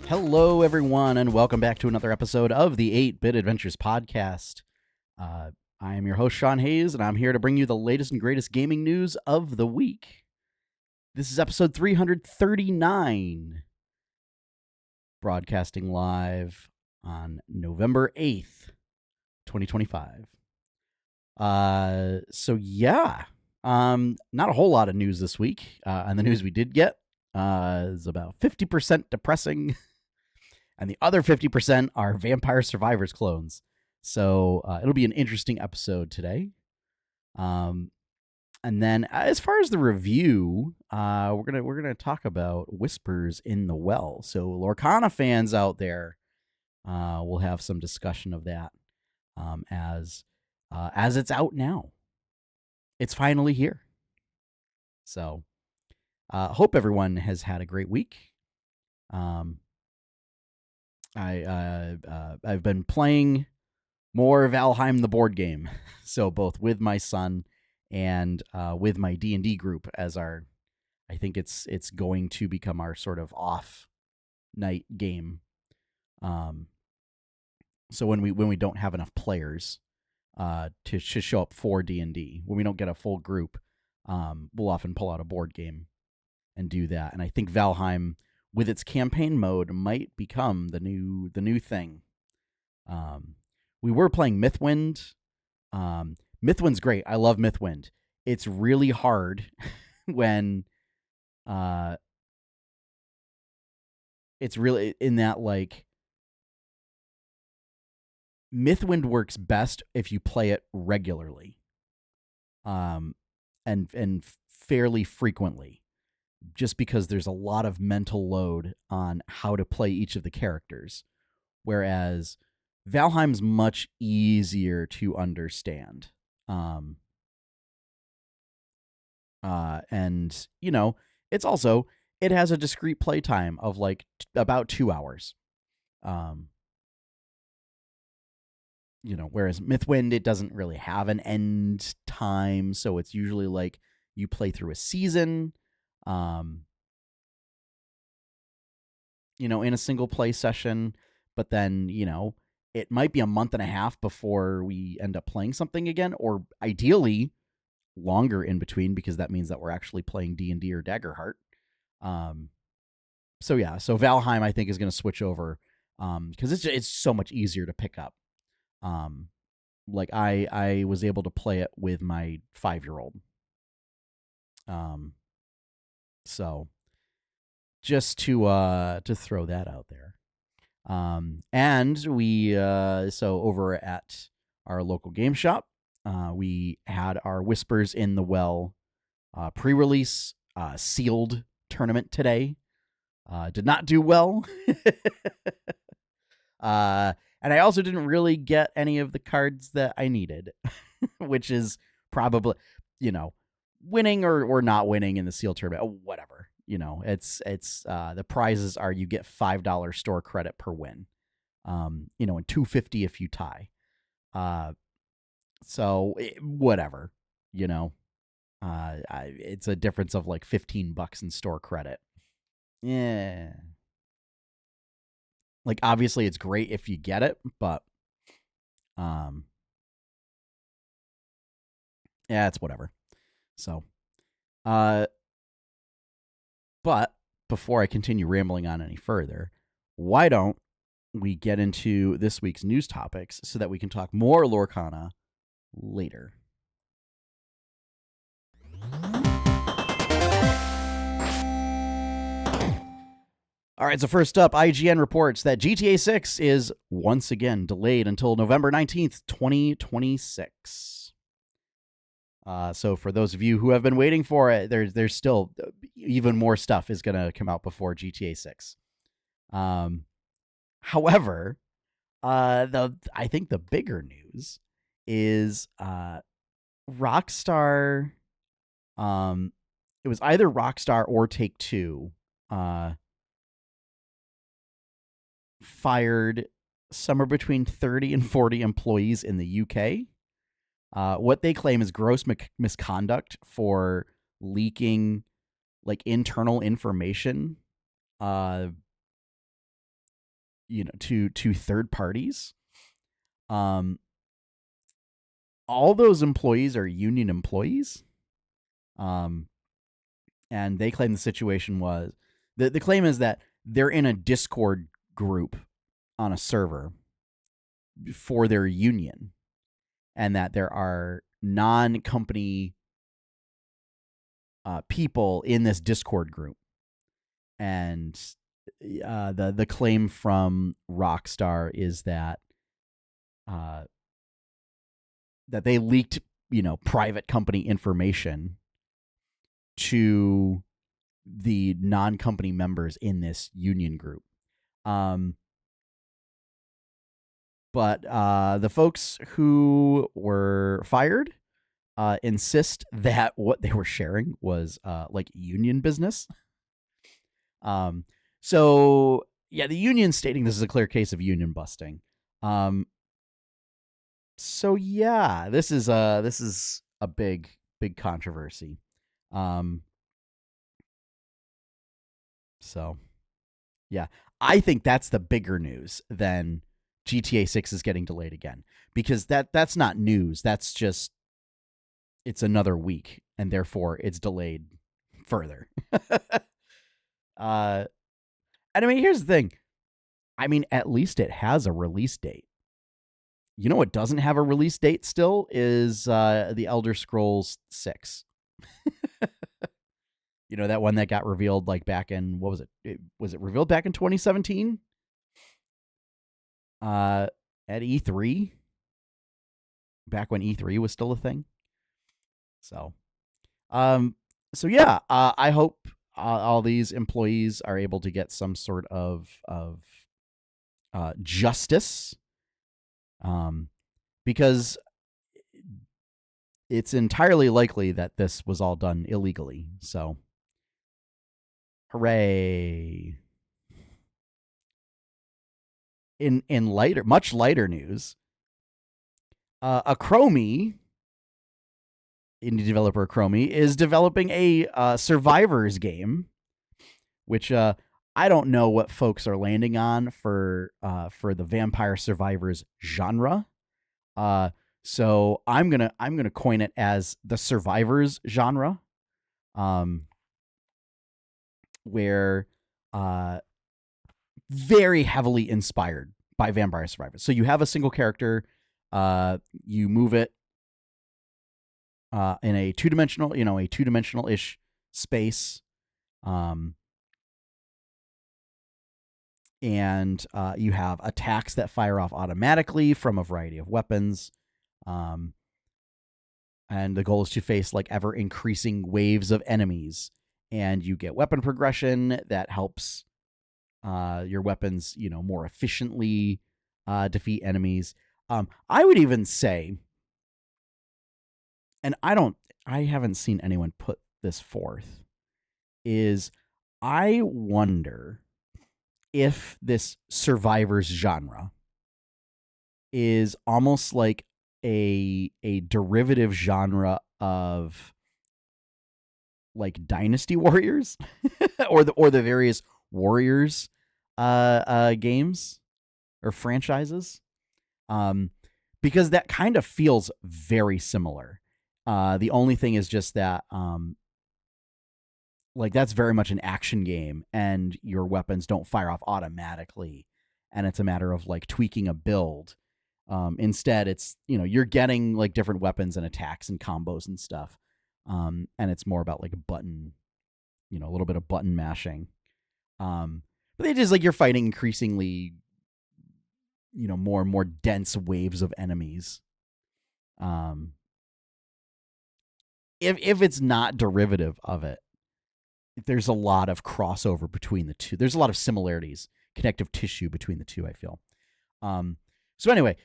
Hello, everyone, and welcome back to another episode of the 8-Bit Adventures podcast. I am your host, Sean Hayes, and I'm here to bring you the latest and greatest gaming news of the week. This is episode 339, broadcasting live on November 8th, 2025. Not a whole lot of news this week, and the news we did get is about 50% depressing. And the other 50% are Vampire Survivors clones. So it'll be an interesting episode today. And then as far as the review, we're gonna talk about Whispers in the Well. So Lorcana fans out there, we'll have some discussion of that as it's out now. It's finally here. So hope everyone has had a great week. I've been playing more Valheim the board game, so both with my son and with my D&D group as I think it's going to become our sort of off night game. So when we don't have enough players to show up for D&D, when we don't get a full group, we'll often pull out a board game and do that. And I think Valheim, with its campaign mode, might become the new thing. We were playing Mythwind. Mythwind's great. I love Mythwind. It's really hard when it's really in that, like, Mythwind works best if you play it regularly, and fairly frequently. Just because there's a lot of mental load on how to play each of the characters. Whereas Valheim's much easier to understand. And, you know, it has a discrete playtime of like about 2 hours. Whereas Mythwind, it doesn't really have an end time. So it's usually like you play through a season, in a single play session, but then, it might be a month and a half before we end up playing something again, or ideally longer in between, because that means that we're actually playing D&D or Daggerheart. So Valheim, I think, is going to switch over, because it's so much easier to pick up. Like I was able to play it with my 5-year-old. So just to throw that out there. And we so over at our local game shop, we had our Whispers in the Well pre-release sealed tournament today. Did not do well. And I also didn't really get any of the cards that I needed, which is probably, winning or not winning in the sealed tournament, whatever. It's the prizes are you get $5 store credit per win, and $2.50 if you tie. So whatever, it's a difference of like $15 in store credit. Yeah. Like, obviously it's great if you get it, but it's whatever. So, but before I continue rambling on any further, why don't we get into this week's news topics so that we can talk more Lorcana later. All right, so first up, IGN reports that GTA 6 is once again delayed until November 19th, 2026. So for those of you who have been waiting for it, there's still even more stuff is going to come out before GTA 6. However, I think the bigger news is Rockstar. It was either Rockstar or Take-Two fired somewhere between 30 and 40 employees in the UK. What they claim is gross misconduct for leaking like internal information to third parties. All those employees are union employees. And they claim the situation was the claim is that they're in a Discord group on a server for their union, and that there are non-company people in this Discord group. And the claim from Rockstar is that that they leaked, private company information to the non-company members in this union group. But the folks who were fired insist that what they were sharing was like union business. So yeah, the union stating this is a clear case of union busting. So yeah, this is a big controversy. So yeah, I think that's the bigger news than GTA 6 is getting delayed again, because that's not news. That's just, it's another week, and therefore it's delayed further. And I mean, here's the thing. I mean, at least it has a release date. You know what doesn't have a release date still is the Elder Scrolls 6. That one that got revealed like back in, what was it? Was it revealed back in 2017? At E3? Back when E3 was still a thing. So yeah, I hope all these employees are able to get some sort of justice, because it's entirely likely that this was all done illegally. So, hooray! In much lighter news, Achromi, indie developer Achromi, is developing a Survivors game, which I don't know what folks are landing on for the Vampire Survivors genre. So I'm gonna coin it as the Survivors genre, where very heavily inspired by Vampire Survivors. So you have a single character, you move it in a two-dimensional-ish space, and you have attacks that fire off automatically from a variety of weapons. And the goal is to face like ever increasing waves of enemies, and you get weapon progression that helps your weapons, more efficiently defeat enemies. I would even say, and I haven't seen anyone put this forth, is I wonder if this Survivors genre is almost like a derivative genre of like Dynasty Warriors or the various Warriors games or franchises, because that kind of feels very similar. The only thing is just that like that's very much an action game, and your weapons don't fire off automatically, and it's a matter of like tweaking a build. Instead, it's you're getting like different weapons and attacks and combos and stuff, and it's more about like a button, a little bit of button mashing. But it is like you're fighting increasingly, more and more dense waves of enemies. If it's not derivative of it, there's a lot of crossover between the two. There's a lot of similarities, connective tissue between the two, I feel. So anyway,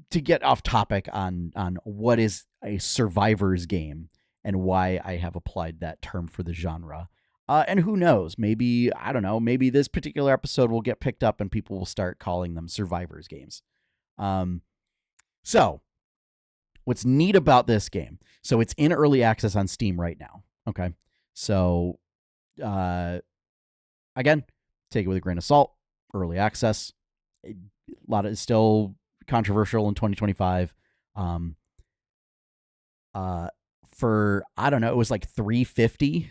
to get off topic on what is a Survivors game and why I have applied that term for the genre. And who knows, maybe, I don't know, maybe this particular episode will get picked up and people will start calling them Survivors games. So what's neat about this game, so it's in early access on Steam right now. Okay. So, again, take it with a grain of salt, early access. a lot of still controversial in 2025. For I don't know, it was like $350.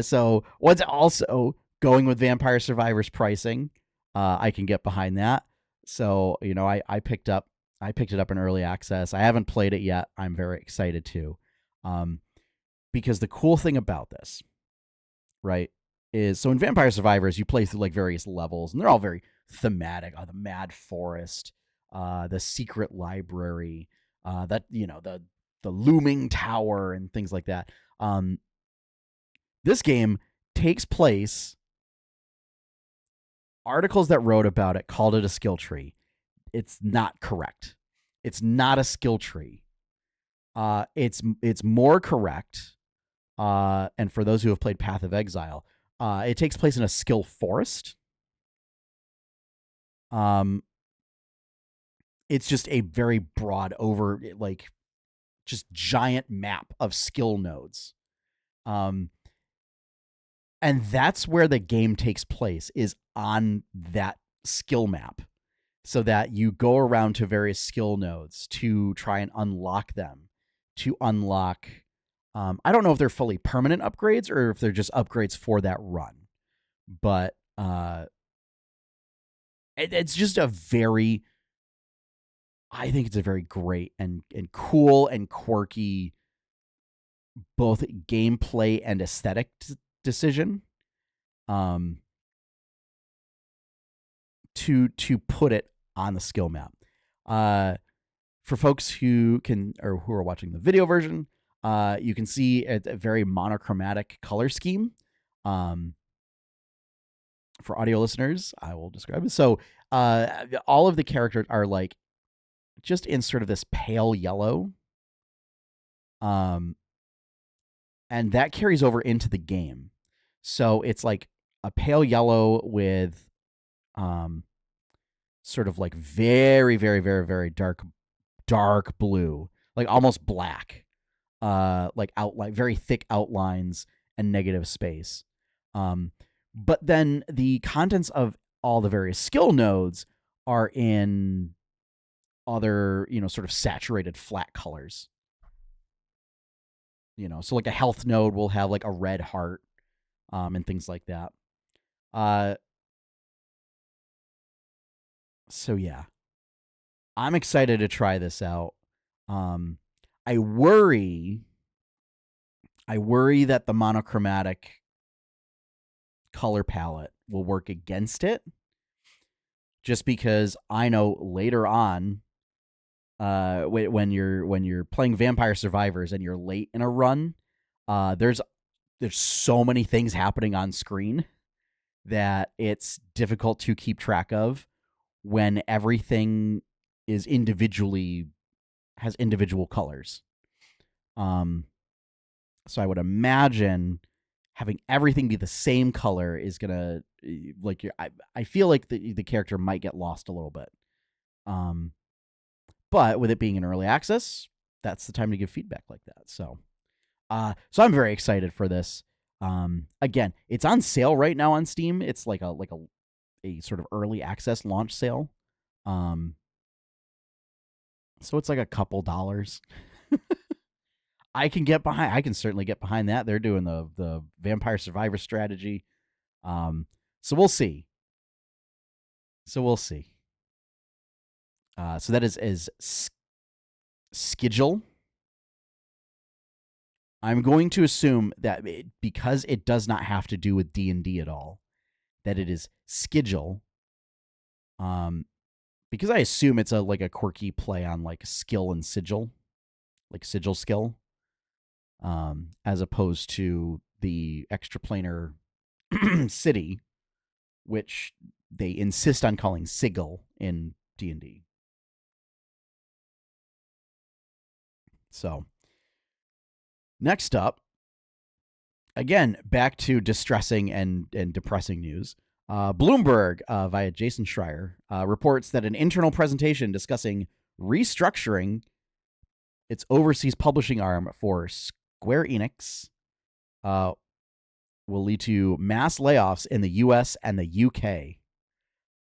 So what's also going with Vampire Survivors pricing, I can get behind that. So I picked it up in early access. I haven't played it yet. I'm very excited to, because the cool thing about this, right, is so in Vampire Survivors you play through like various levels, and they're all very thematic. The Mad Forest, the Secret Library, the Looming Tower, and things like that. This game takes place. Articles that wrote about it called it a skill tree. It's not correct. It's not a skill tree. It's more correct. And for those who have played Path of Exile, it takes place in a skill forest. It's just a very broad just giant map of skill nodes. And that's where the game takes place, is on that skill map, so that you go around to various skill nodes to try and unlock them, to unlock, I don't know if they're fully permanent upgrades or if they're just upgrades for that run, but it's just I think it's a very great and cool and quirky both gameplay and aesthetic decision, to put it on the skill map. For folks who are watching the video version, you can see a very monochromatic color scheme. For audio listeners, I will describe it. So all of the characters are like just in sort of this pale yellow. And that carries over into the game. So it's like a pale yellow with sort of like very, very, very, very dark blue, like almost black, like outline, very thick outlines and negative space. But then the contents of all the various skill nodes are in other, sort of saturated flat colors. So like a health node will have like a red heart, and things like that. So yeah, I'm excited to try this out. I worry that the monochromatic color palette will work against it, just because I know later on, when you're playing Vampire Survivors and you're late in a run, there's so many things happening on screen that it's difficult to keep track of when everything is has individual colors. So I would imagine having everything be the same color is gonna, like, I feel like the character might get lost a little bit. But with it being in early access, that's the time to give feedback like that. So I'm very excited for this. Again, it's on sale right now on Steam. It's like a sort of early access launch sale. So it's like a couple dollars. I can certainly get behind that. They're doing the Vampire Survivor strategy. So we'll see. So that is Skigill. I'm going to assume that because it does not have to do with D&D at all, that it is Skigill. Because I assume it's like a quirky play on like skill and sigil, like sigil skill, as opposed to the extraplanar city, which they insist on calling sigil in D&D. So, next up, again, back to distressing and depressing news. Bloomberg, via Jason Schreier, reports that an internal presentation discussing restructuring its overseas publishing arm for Square Enix will lead to mass layoffs in the US and the UK.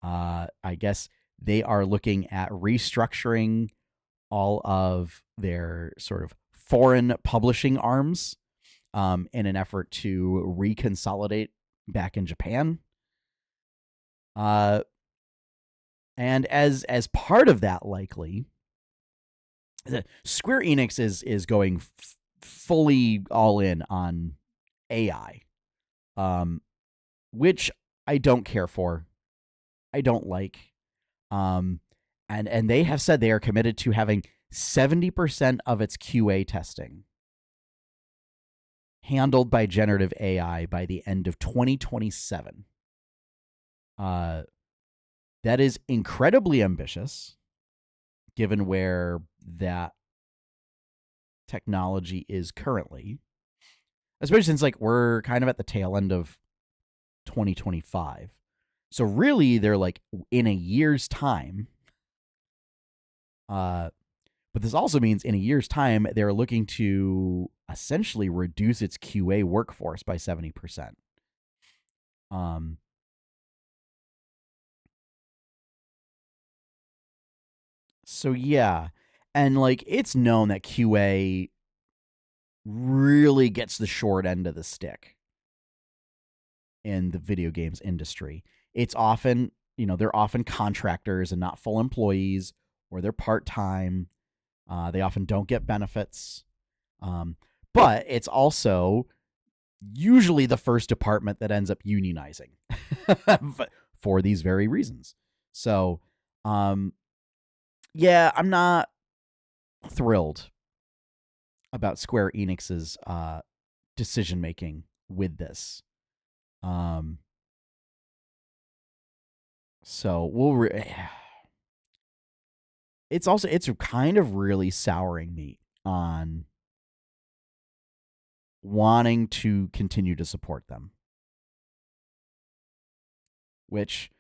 I guess they are looking at restructuring all of their sort of foreign publishing arms in an effort to reconsolidate back in Japan. And as part of that, likely, Square Enix is going fully all in on AI, which I don't care for. I don't like. And they have said they are committed to having 70% of its QA testing handled by generative AI by the end of 2027. That is incredibly ambitious, given where that technology is currently, especially since like we're kind of at the tail end of 2025. So really, they're like in a year's time. But this also means in a year's time, they're looking to essentially reduce its QA workforce by 70%. So yeah, and like it's known that QA really gets the short end of the stick in the video games industry. It's often, they're often contractors and not full employees, or they're part-time. They often don't get benefits. But it's also usually the first department that ends up unionizing for these very reasons. So, yeah, I'm not thrilled about Square Enix's decision making with this. So it's kind of really souring me on wanting to continue to support them, which,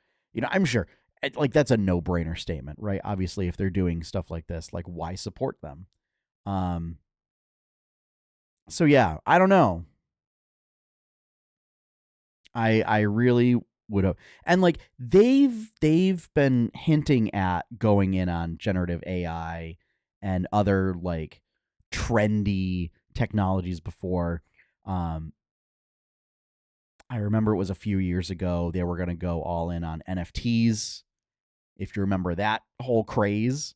I'm sure like that's a no-brainer statement, right? Obviously, if they're doing stuff like this, like why support them? So yeah, I don't know. I really would have, and like they've been hinting at going in on generative AI and other like trendy technologies before. I remember it was a few years ago they were going to go all in on NFTs. If you remember that whole craze,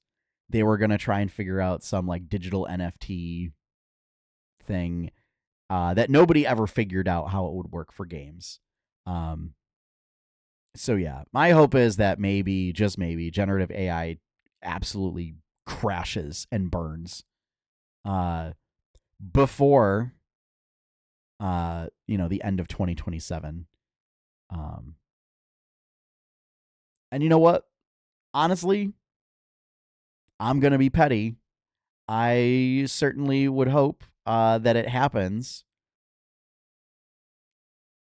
they were going to try and figure out some like digital NFT thing that nobody ever figured out how it would work for games. So yeah, my hope is that maybe, just maybe, generative AI absolutely crashes and burns before the end of 2027. And you know what? Honestly, I'm gonna be petty. I certainly would hope that it happens,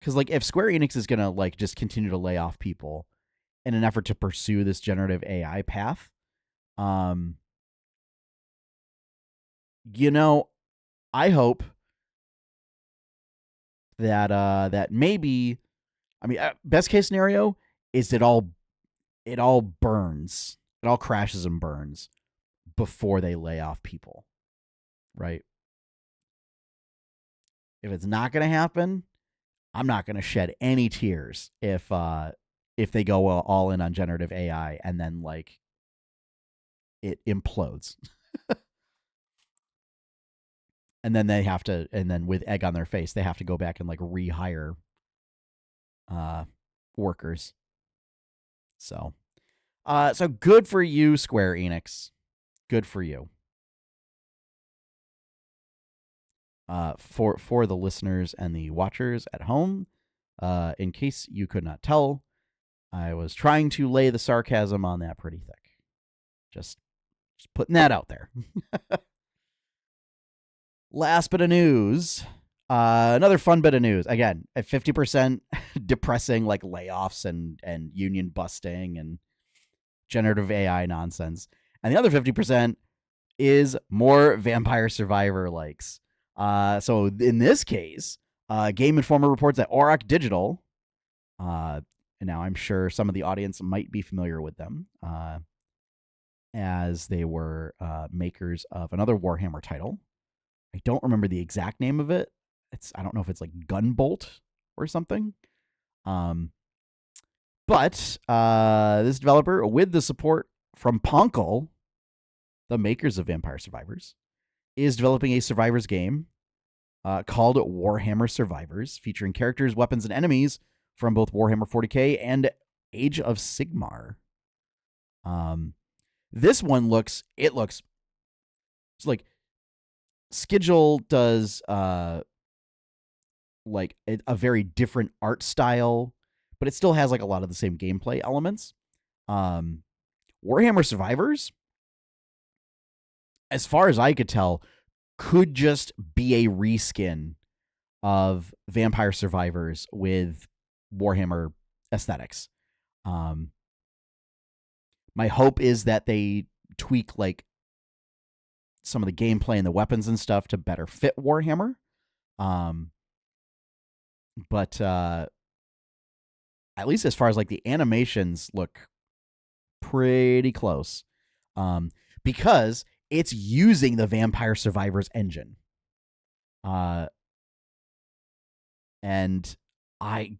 because like if Square Enix is gonna like just continue to lay off people in an effort to pursue this generative AI path, I hope that maybe, I mean, best case scenario is it all burns, it all crashes and burns before they lay off people, right? If it's not going to happen, I'm not going to shed any tears if they go all in on generative AI and then like it implodes. And then they have to, and then with egg on their face, they have to go back and like rehire workers. So good for you, Square Enix. Good for you. For the listeners and the watchers at home, in case you could not tell, I was trying to lay the sarcasm on that pretty thick. Just putting that out there. Last bit of news. Another fun bit of news. Again, at 50% depressing like layoffs and union busting and generative AI nonsense. And the other 50% is more Vampire Survivor likes. So in this case, Game Informer reports that Auroch Digital, and now I'm sure some of the audience might be familiar with them, as they were makers of another Warhammer title. I don't remember the exact name of it. I don't know if it's like Gunbolt or something. But this developer, with the support from Poncle, the makers of Vampire Survivors, is developing a Survivors game called Warhammer Survivors, featuring characters, weapons, and enemies from both Warhammer 40k and Age of Sigmar. This one looks it's like Skigill does like a very different art style, but it still has like a lot of the same gameplay elements. Warhammer Survivors, as far as I could tell, could just be a reskin of Vampire Survivors with Warhammer aesthetics. My hope is that they tweak like some of the gameplay and the weapons and stuff to better fit Warhammer. But at least as far as like the animations look pretty close. Because it's using the Vampire Survivors engine. And I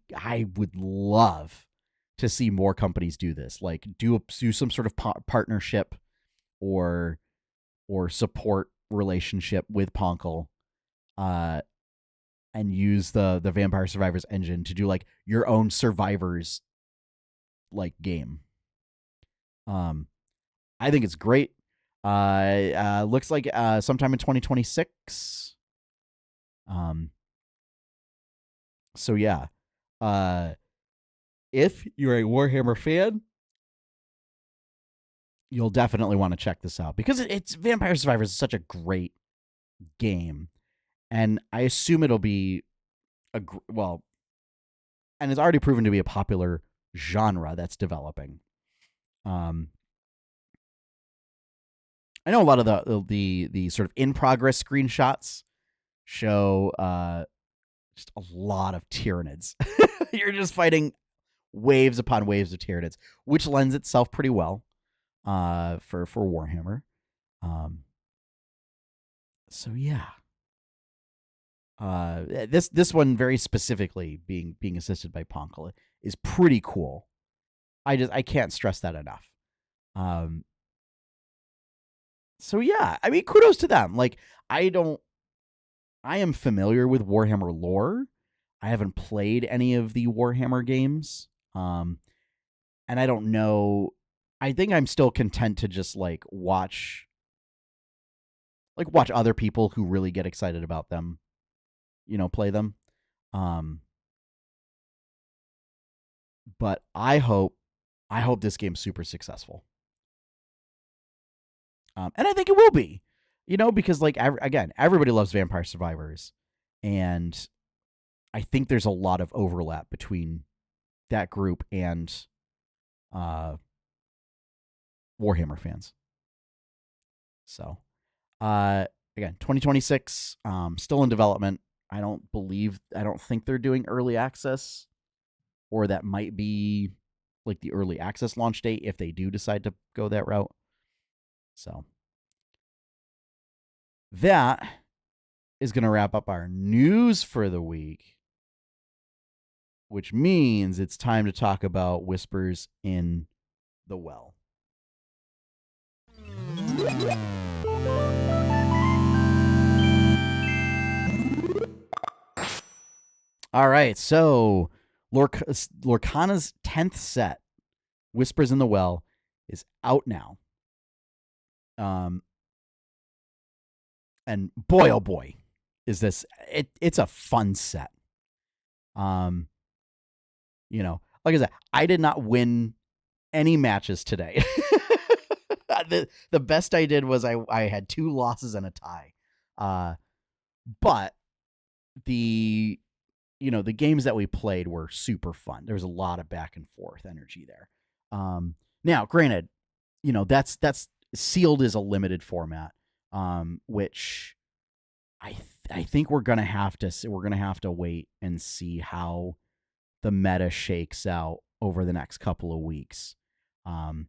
would love to see more companies do this, like do some sort of partnership or support relationship with Poncle, and use the Vampire Survivors engine to do like your own Survivors like game. I think it's great. Looks like sometime in 2026. So yeah, if you're a Warhammer fan, you'll definitely want to check this out, because it's Vampire Survivors is such a great game, and I assume it'll be well, and it's already proven to be a popular genre that's developing. I know a lot of the sort of in progress screenshots show just a lot of Tyranids. You're just fighting waves upon waves of Tyranids, which lends itself pretty well for Warhammer. So yeah. This one very specifically being assisted by Poncle is pretty cool. I can't stress that enough. So yeah, I mean, kudos to them. Like, I am familiar with Warhammer lore. I haven't played any of the Warhammer games. And I don't know. I think I'm still content to just like watch other people who really get excited about them, play them. But I hope this game's super successful. And I think it will be, because like again, everybody loves Vampire Survivors, and I think there's a lot of overlap between that group and Warhammer fans. So, again, 2026, still in development. I don't think they're doing early access, or that might be like the early access launch date if they do decide to go that route. So that is going to wrap up our news for the week, which means it's time to talk about Whispers in the Well. All right, so Lorcana's 10th set, Whispers in the Well, is out now. And boy, oh boy, is this it's a fun set. Like I said, I did not win any matches today. The best I did was I had 2 losses and a tie. But the games that we played were super fun. There was a lot of back and forth energy there. Now, granted, that's sealed as a limited format, which I think we're gonna have to wait and see how the meta shakes out over the next couple of weeks. Um,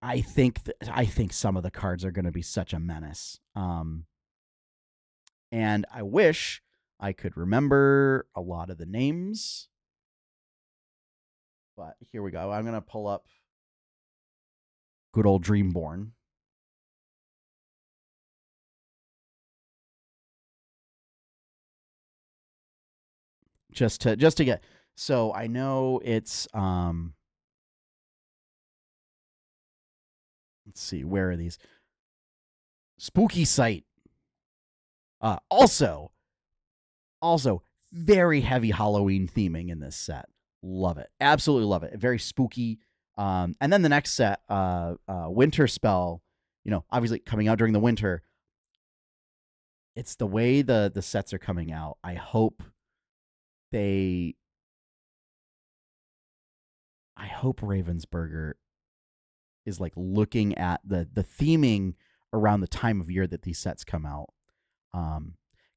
I think some of the cards are going to be such a menace. And I wish I could remember a lot of the names, but here we go. I'm going to pull up good old Dreamborn. Just to get, so I know it's let's see, where are these? Spooky Sight. Also very heavy Halloween theming in this set. Love it. Absolutely love it. Very spooky. And then the next set, Winter Spell, obviously coming out during the winter. It's the way the sets are coming out. I hope Ravensburger is like looking at the theming around the time of year that these sets come out.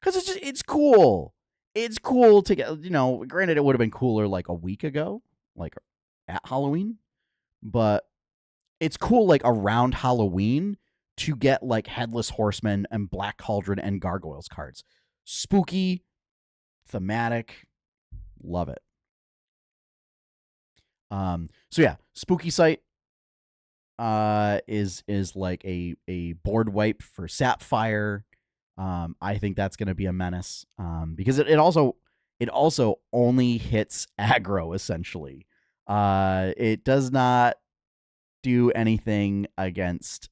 Because it's cool. It's cool to get, granted it would have been cooler like a week ago, like at Halloween, but it's cool like around Halloween to get like Headless Horseman and Black Cauldron and Gargoyles cards. Spooky, thematic, love it. So yeah, Spooky Sight is like a board wipe for Sapphire. I think that's going to be a menace because it also only hits aggro essentially. It does not do anything against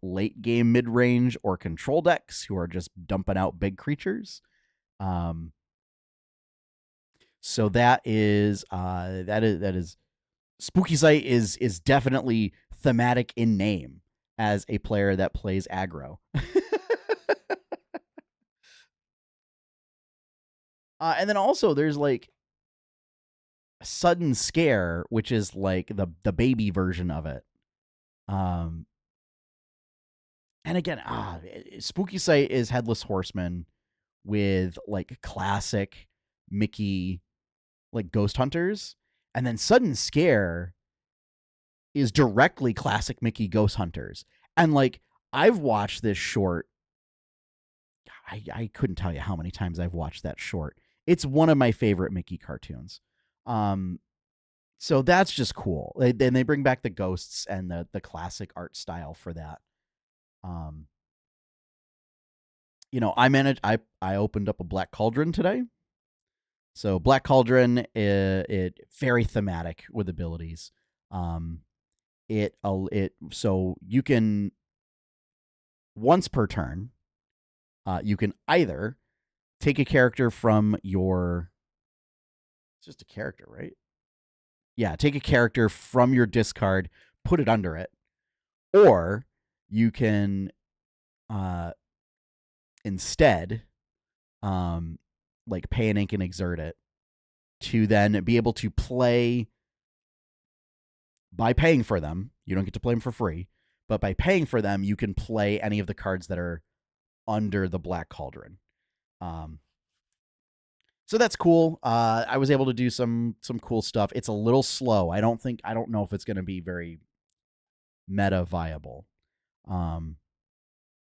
late game mid range or control decks who are just dumping out big creatures. So that is Spooky Sight is definitely thematic in name as a player that plays aggro. And then also there's like Sudden Scare, which is like the baby version of it. And again, Spooky Sight is Headless Horseman with like classic Mickey like Ghost Hunters, and then Sudden Scare is directly classic Mickey Ghost Hunters. And like I've watched this short, I couldn't tell you how many times I've watched that short. It's one of my favorite Mickey cartoons. So that's just cool. Then they bring back the ghosts and the classic art style for that. I opened up a Black Cauldron today. So Black Cauldron, it very thematic with abilities. So you can once per turn, you can either take a character from your. It's just a character, right? Yeah, take a character from your discard, put it under it, or you can instead, like pay an ink and exert it to then be able to play by paying for them. You don't get to play them for free, but by paying for them, you can play any of the cards that are under the Black Cauldron. So that's cool. I was able to do some cool stuff. It's a little slow. I don't know if it's going to be very meta viable.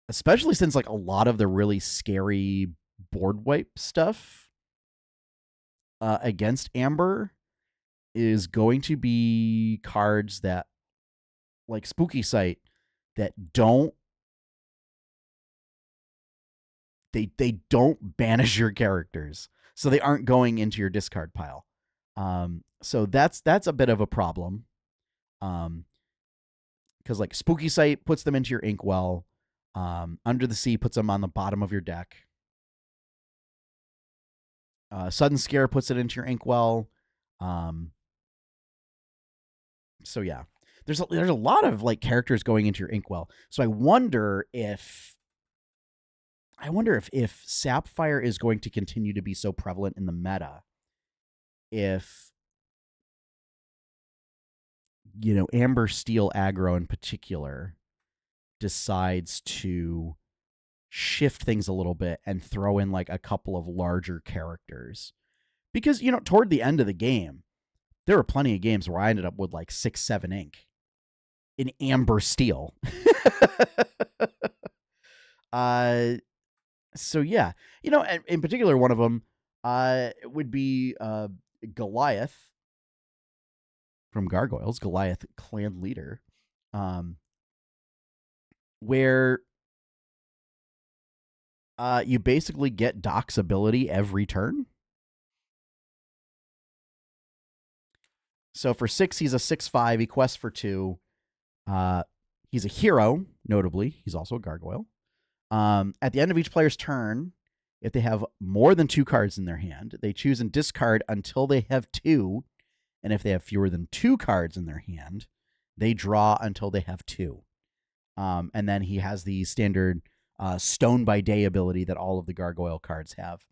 Especially since like a lot of the really scary board wipe stuff against Amber is going to be cards that like Spooky Sight that don't they don't banish your characters, so they aren't going into your discard pile. So that's a bit of a problem. Because like Spooky Sight puts them into your inkwell. Under the Sea puts them on the bottom of your deck. Sudden Scare puts it into your inkwell. So yeah, there's a lot of like characters going into your inkwell. So I wonder if Sapphire is going to continue to be so prevalent in the meta. If Amber Steel aggro in particular decides to shift things a little bit and throw in like a couple of larger characters. Because, toward the end of the game, there were plenty of games where I ended up with like 6-7 ink in amber steel. So yeah, in particular, one of them would be Goliath from Gargoyles, Goliath clan leader, where you basically get Doc's ability every turn. So for 6, he's a 6/5. He quests for 2. He's a hero, notably. He's also a gargoyle. At the end of each player's turn, if they have more than 2 cards in their hand, they choose and discard until they have 2. And if they have fewer than 2 cards in their hand, they draw until they have 2. And then he has the standard Stone by Day ability that all of the gargoyle cards have,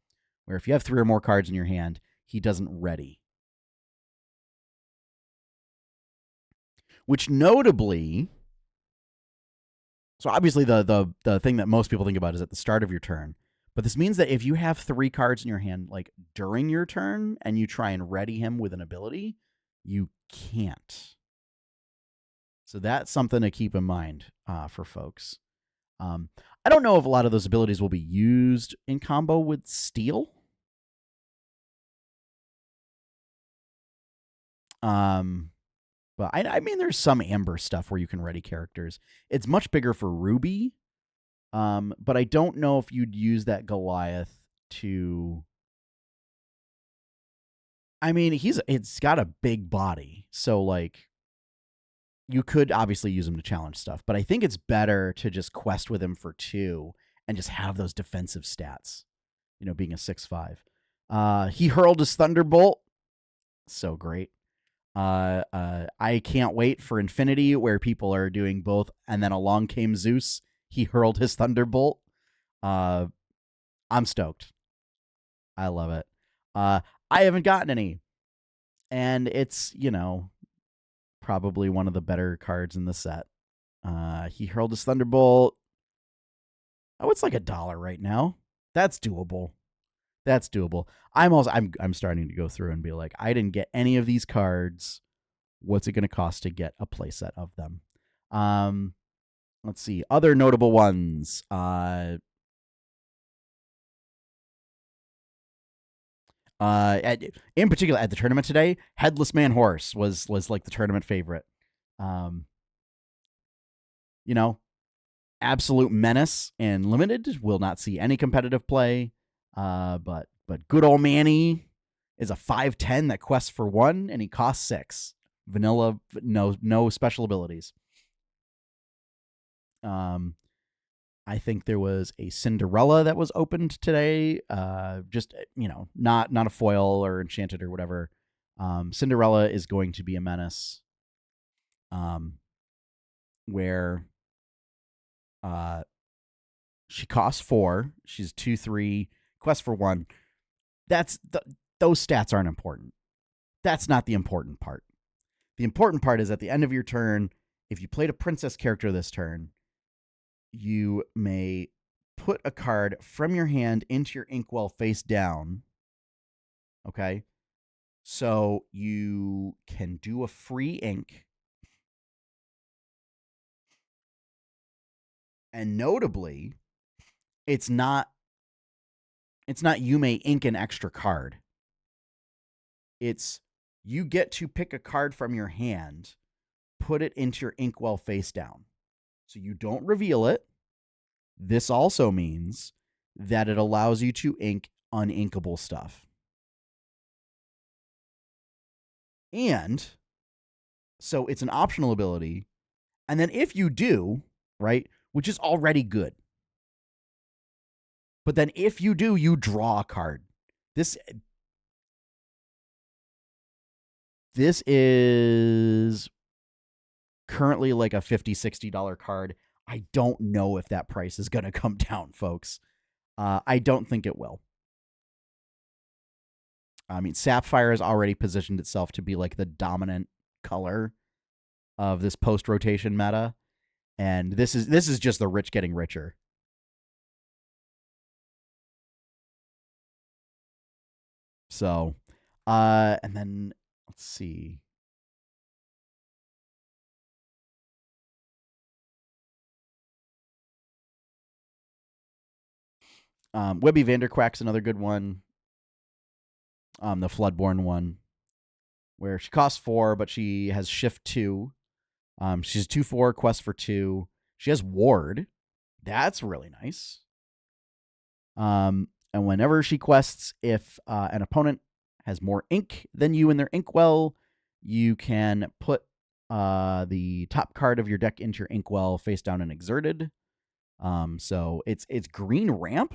where if you have 3 or more cards in your hand, he doesn't ready. Which notably, so obviously the thing that most people think about is at the start of your turn. But this means that if you have 3 cards in your hand, like during your turn, and you try and ready him with an ability, you can't. So that's something to keep in mind for folks. I don't know if a lot of those abilities will be used in combo with steel. But I mean, there's some amber stuff where you can ready characters. It's much bigger for Ruby. But I don't know if you'd use that Goliath to. I mean, it's got a big body, so like you could obviously use him to challenge stuff, but I think it's better to just quest with him for 2 and just have those defensive stats. Being a 6/5. He hurled his Thunderbolt. So great. I can't wait for Infinity, where people are doing both, and then along came Zeus. He hurled his Thunderbolt. I'm stoked. I love it. I haven't gotten any, and it's probably one of the better cards in the set. He hurled his Thunderbolt. Oh, it's like $1 right now. That's doable. I'm starting to go through and be like, I didn't get any of these cards. What's it going to cost to get a playset of them? Let's see. Other notable ones. In particular, at the tournament today, Headless Manhorse was like the tournament favorite. Absolute menace and limited. Will not see any competitive play. But good old Manny is a 5/10 that quests for 1, and he costs 6. Vanilla, no special abilities. I think there was a Cinderella that was opened today. Just not a foil or enchanted or whatever. Cinderella is going to be a menace. Where she costs 4. She's 2/3. Quest for 1. Those stats aren't important. That's not the important part. The important part is at the end of your turn, if you played a princess character this turn, you may put a card from your hand into your inkwell face down. Okay? So you can do a free ink. And notably, it's not you may ink an extra card. It's you get to pick a card from your hand, put it into your inkwell face down. So you don't reveal it. This also means that it allows you to ink uninkable stuff. And so it's an optional ability. And then if you do, right, which is already good. But then if you do, you draw a card. This is currently like a $50-$60 card. I don't know if that price is going to come down, folks. I don't think it will. I mean, Sapphire has already positioned itself to be like the dominant color of this post-rotation meta. And this is just the rich getting richer. So, and then let's see. Webby Vanderquack's another good one. The Floodborn one, where she costs 4, but she has Shift 2. She's 2/4, Quest for 2. She has Ward. That's really nice. And whenever she quests, if an opponent has more ink than you in their inkwell, you can put the top card of your deck into your inkwell face down and exerted. So it's green ramp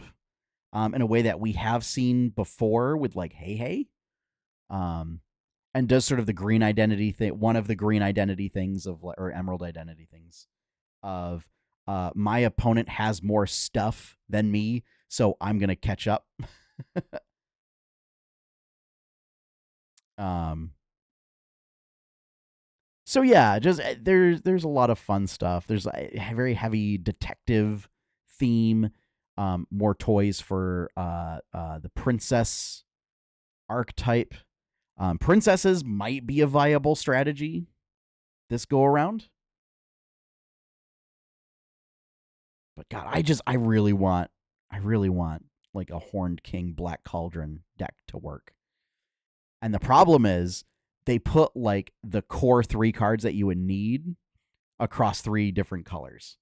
in a way that we have seen before with like Hey. And does sort of the green identity thing, one of the green identity things of, or emerald identity things of my opponent has more stuff than me, so I'm gonna catch up. So yeah, just there's a lot of fun stuff. There's a very heavy detective theme, more toys for the princess archetype. Princesses might be a viable strategy this go around. But God, I really want like a Horned King Black Cauldron deck to work. And the problem is they put like the core 3 cards that you would need across 3 different colors.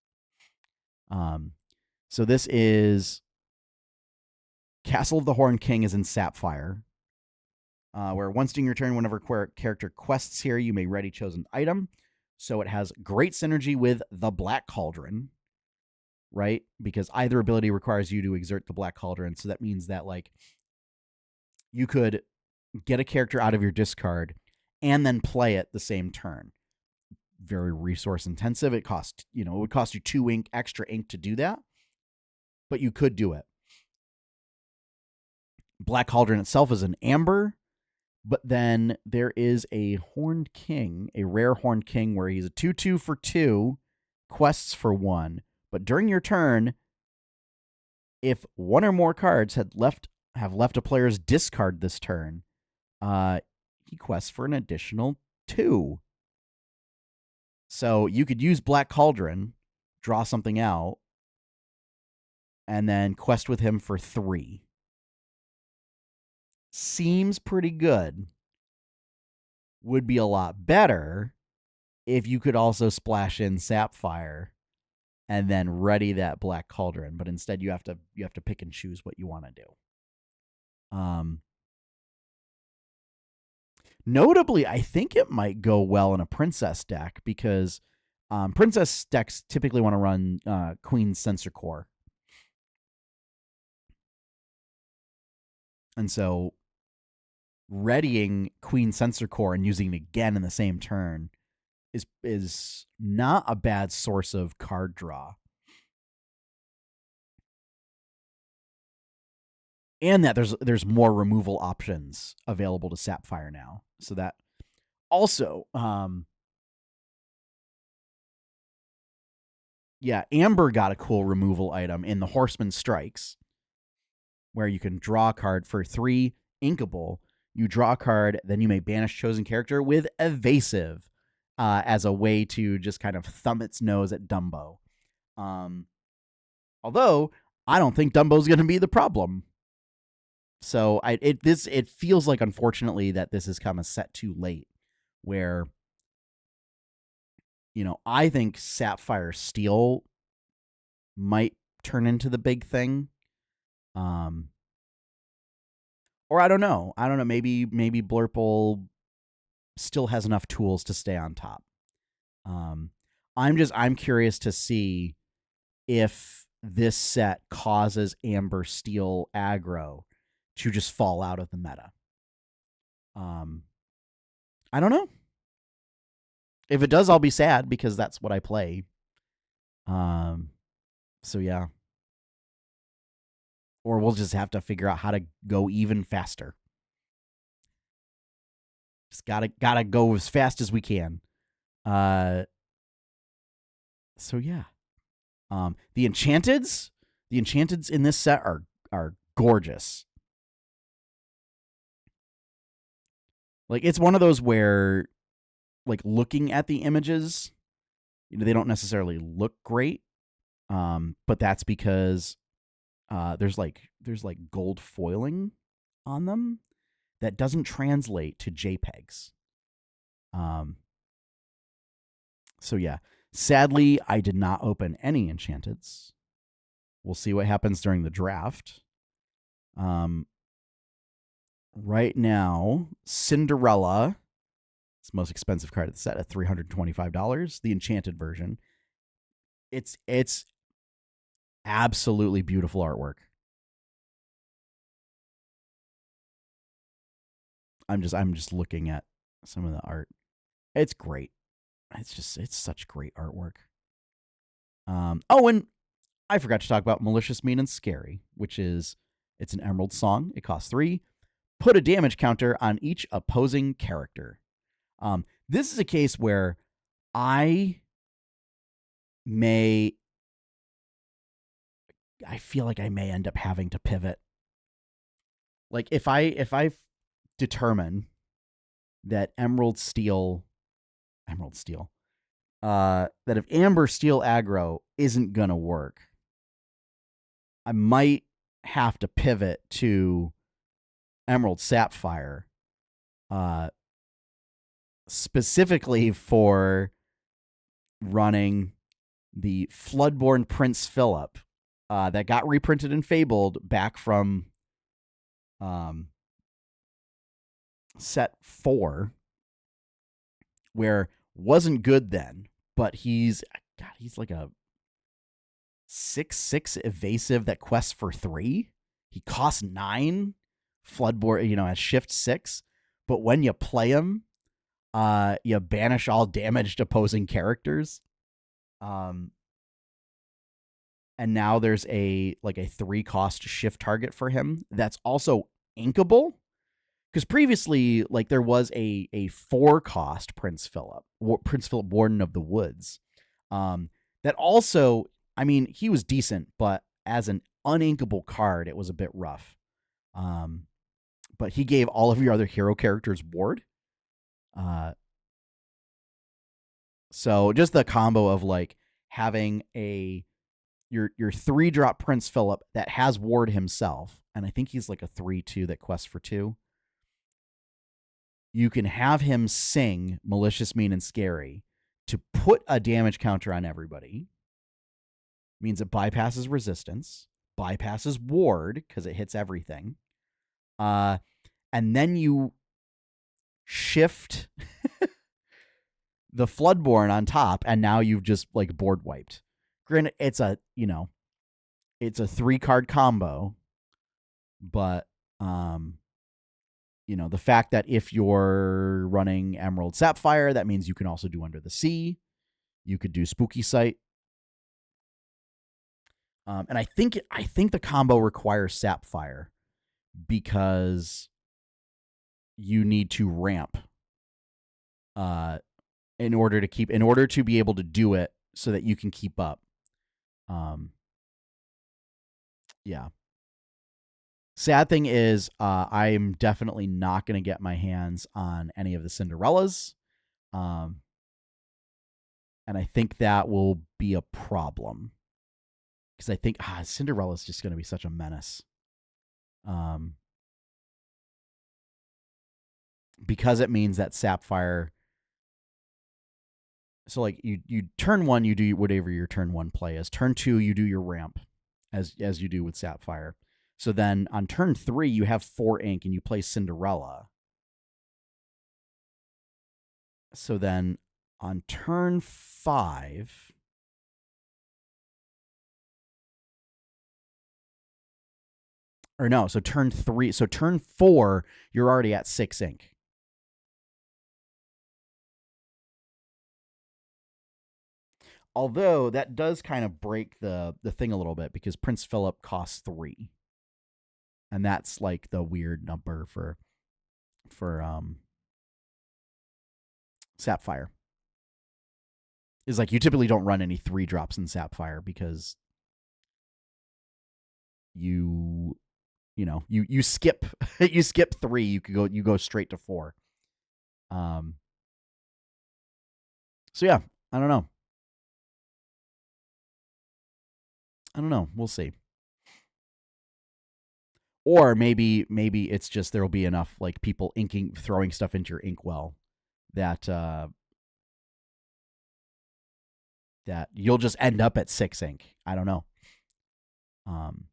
So this is Castle of the Horned King is in Sapphire, where once during your turn, whenever character quests here, you may ready chosen item. So it has great synergy with the Black Cauldron, right? Because either ability requires you to exert the Black Cauldron. So that means that like you could get a character out of your discard and then play it the same turn. Very resource intensive. It would cost you 2 extra ink to do that, but you could do it. Black Cauldron itself is an amber, but then there is a Horned King, a rare Horned King, where he's a 2/2 for 2, quests for 1. But during your turn, if one or more cards have left a player's discard this turn, he quests for an additional 2. So you could use Black Cauldron, draw something out, and then quest with him for 3. Seems pretty good. Would be a lot better if you could also splash in Sapphire and then ready that Black Cauldron. But instead, you have to pick and choose what you want to do. Notably, I think it might go well in a Princess deck because Princess decks typically want to run Queen Sensor Core. And so readying Queen Sensor Core and using it again in the same turn is not a bad source of card draw. And that there's more removal options available to Sapphire now. So that also yeah, Amber got a cool removal item in the Horseman Strikes, where you can draw a card for 3 inkable. You draw a card, then you may banish chosen character with Evasive as a way to just kind of thumb its nose at Dumbo. Although I don't think Dumbo's going to be the problem. So it feels like, unfortunately, that this has come a set too late, where I think Sapphire Steel might turn into the big thing. Or I don't know. Maybe Blurple still has enough tools to stay on top. I'm curious to see if this set causes Amber Steel aggro to just fall out of the meta. I don't know. If it does, I'll be sad because that's what I play. So yeah. Or we'll just have to figure out how to go even faster. Just gotta go as fast as we can. So yeah. The Enchanteds in this set are gorgeous. Like, it's one of those where, like, looking at the images, they don't necessarily look great, but that's because there's gold foiling on them that doesn't translate to JPEGs. So yeah, sadly, I did not open any enchanteds. We'll see what happens during the draft. Right now, Cinderella, it's the most expensive card of the set at $325. The enchanted version. It's absolutely beautiful artwork. I'm just looking at some of the art. It's great. It's such great artwork. And I forgot to talk about Malicious, Mean, and Scary, which is it's an Emerald Song. It costs 3. Put a damage counter on each opposing character. This is a case where I feel like I may end up having to pivot. Like if I determine that that if Amber Steel aggro isn't gonna work, I might have to pivot to Emerald Sapphire, specifically for running the Floodborn Prince Philip that got reprinted and fabled back from set 4, where wasn't good then, but he's like a 6/6 evasive that quests for 3. He costs 9 Floodborn, at shift 6, but when you play him, you banish all damaged opposing characters. And now there's a 3-cost shift target for him that's also inkable. Because previously, there was a 4-cost Prince Philip, Warden of the Woods. That also, he was decent, but as an uninkable card, it was a bit rough. But he gave all of your other hero characters ward. So just the combo of having your 3-drop Prince Philip that has ward himself, and I think he's like a 3/2 that quests for 2. You can have him sing Malicious, Mean, and Scary to put a damage counter on everybody. Means it bypasses resistance, bypasses ward because it hits everything. And then you shift the Floodborn on top, and now you've just board wiped. Granted, it's a 3-card combo, but the fact that if you're running Emerald Sapphire, that means you can also do Under the Sea. You could do Spooky Sight. And I think the combo requires Sapphire because you need to ramp in order to be able to do it so that you can keep up. Yeah. Sad thing is, I'm definitely not going to get my hands on any of the Cinderellas. And I think that will be a problem. Because I think Cinderella is just going to be such a menace. Because it means that Sapphire. So you turn 1, you do whatever your turn 1 play is. Turn 2, you do your ramp, as you do with Sapphire. So then on turn 3, you have 4 ink and you play Cinderella. So then on turn 5. Or no, so turn 3. So turn 4, you're already at 6 ink. Although that does kind of break the thing a little bit because Prince Philip costs 3. And that's the weird number for Sapphire. Is you typically don't run any 3-drops in Sapphire because you skip you skip 3, you go straight to 4. So yeah, I don't know. We'll see. Or maybe it's just there'll be enough like people throwing stuff into your inkwell that that you'll just end up at 6 ink. I don't know. Um,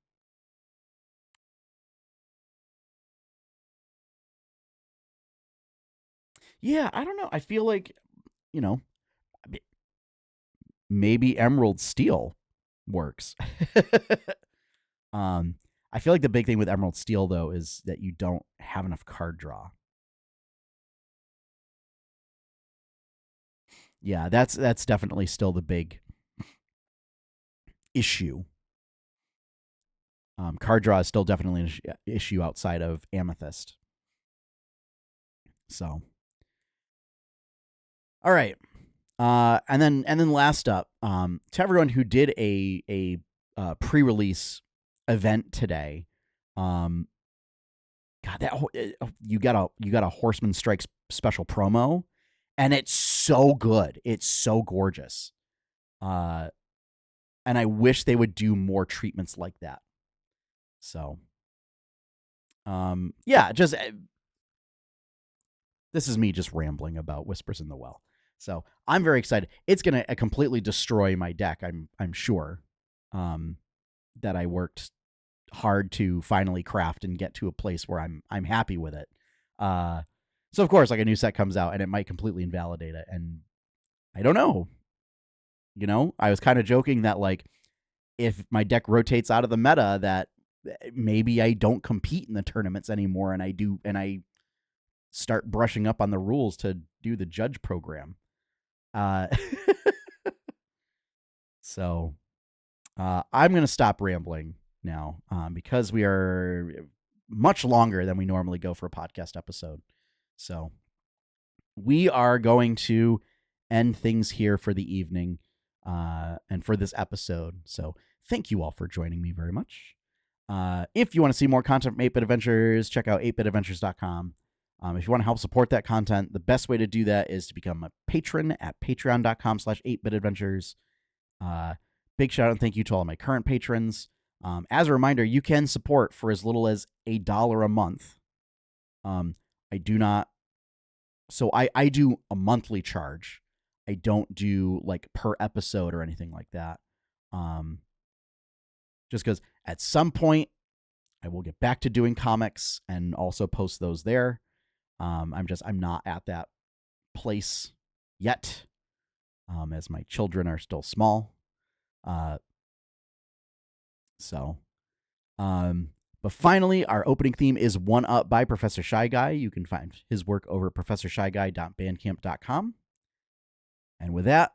yeah, I don't know. I feel like, you know, maybe Emerald Steel works. um, I feel like the big thing with Emerald Steel though is that you don't have enough card draw. Yeah, that's definitely still the big issue. Card draw is still definitely an issue outside of Amethyst. So, all right. And then last up, to everyone who did a pre-release event today, God, you got a Horseman Strikes special promo, and it's so good. It's so gorgeous. And I wish they would do more treatments like that. So, yeah, just this is me just rambling about Whispers in the Well. So I'm very excited. It's gonna completely destroy my deck. I'm sure. That I worked hard to finally craft and get to a place where I'm happy with it. So of course, like a new set comes out and it might completely invalidate it, and I don't know. I was kind of joking that like if my deck rotates out of the meta, that maybe I don't compete in the tournaments anymore, and I start brushing up on the rules to do the judge program. Uh, so I'm going to stop rambling now because we are much longer than we normally go for a podcast episode. So we are going to end things here for the evening and for this episode. So thank you all for joining me very much. If you want to see more content from 8-Bit Adventures, check out 8bitadventures.com. If you want to help support that content, the best way to do that is to become a patron at patreon.com/8bitadventures. Big shout out and thank you to all my current patrons. As a reminder, you can support for as little as $1 a month. I do not. So I do a monthly charge. I don't do like per episode or anything like that. Just because at some point I will get back to doing comics and also post those there. I'm not at that place yet, as my children are still small. But finally, our opening theme is One Up by Professor Shy Guy. You can find his work over at professorshyguy.bandcamp.com. And with that,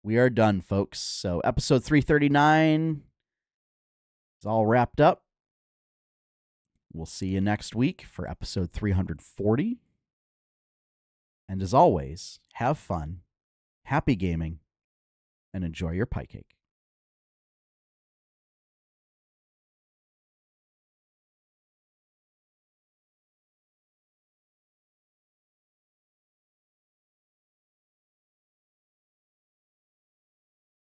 we are done, folks. So episode 339 is all wrapped up. We'll see you next week for episode 340. And as always, have fun, happy gaming, and enjoy your pie cake.